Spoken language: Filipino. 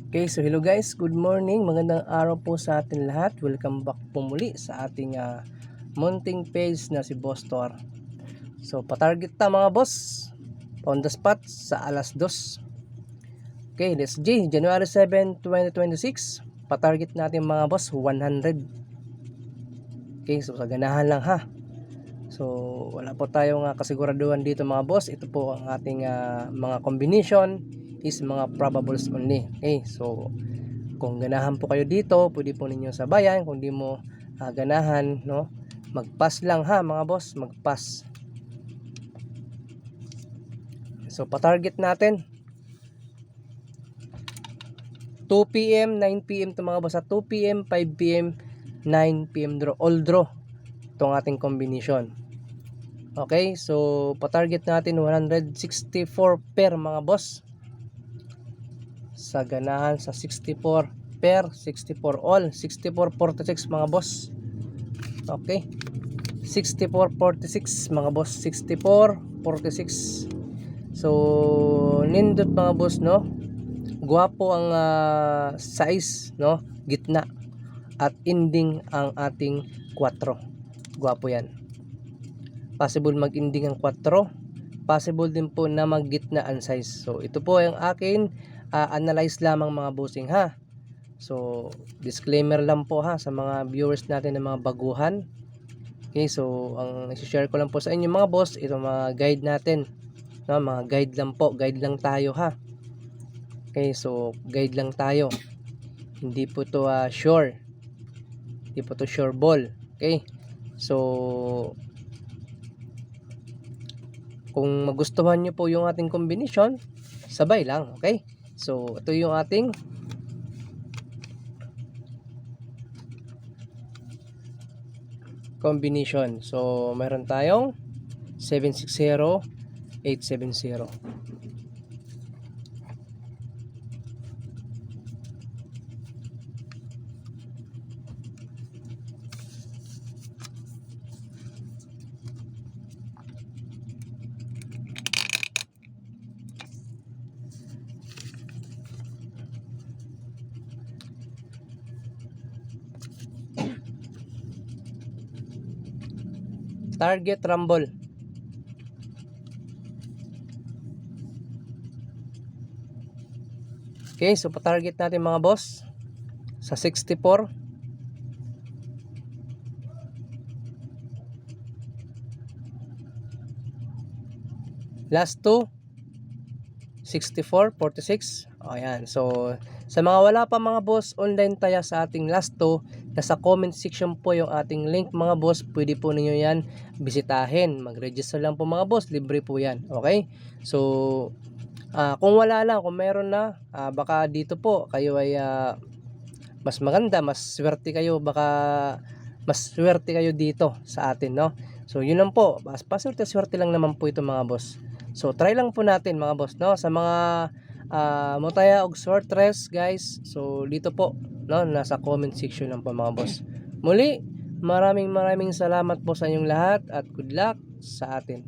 Okay, so hello guys, good morning, magandang araw po sa atin lahat. Welcome back po muli sa ating mounting page na si Boss Tor. So patarget ta mga boss, on the spot sa alas 2. Okay, let's G, January 7, 2026. Patarget natin mga boss 100. Okay, so sa ganahan lang ha. So wala po tayong kasiguraduhan dito mga boss. Ito po ang ating mga combination is mga probables only. Okay, so kung ganahan po kayo dito, pwede po ninyo sabayan. Kung di mo ganahan, no, mag-pass lang ha mga boss, mag-pass. So pa-target natin 2 PM, 9 PM to mga boss. Sa 2 PM, 5 PM, 9 PM draw, all draw itong ating combination. Okay, so pa-target natin 164 per mga boss. Sa ganahan sa 64 per, 64 all, 64.46 mga boss. Okay, 64.46 mga boss, 64.46. So nindot mga boss, no, guwapo ang size, no, gitna at ending ang ating 4. Guwapo yan. Possible mag-ending ang 4, possible din po na mag-gitna ang size. So ito po ang akin analyze lamang mga bossing ha. So disclaimer lang po ha sa mga viewers natin ng mga baguhan. Okay, so ang i-share ko lang po sa inyo mga boss, ito mga guide natin, no, mga guide lang po, guide lang tayo ha. Okay, so guide lang tayo, hindi po to sure, hindi po to sure ball. Okay, so kung magustuhan nyo po yung ating combination, sabay lang. Okay, so ito yung ating combination. So meron tayong 760, 870. Target rumble. Okay, so pa-target natin mga boss sa 64. Last 2 64, 46. Ayan. So sa mga wala pa mga boss, online tayo sa ating last 2. Nasa comment section po yung ating link mga boss. Pwede po ninyo yan bisitahin. Mag-register lang po mga boss. Libre po yan. Okay? So kung wala lang, kung meron na, baka dito po kayo ay mas maganda, mas swerte kayo, baka mas swerte kayo dito sa atin, no? So yun lang po, paswerte-swerte lang naman po ito mga boss. So try lang po natin mga boss, no, sa mga mutaya og sortress guys. So dito po, no, nasa comment section lang po mga boss. Muli, maraming salamat po sa inyong lahat at good luck sa atin.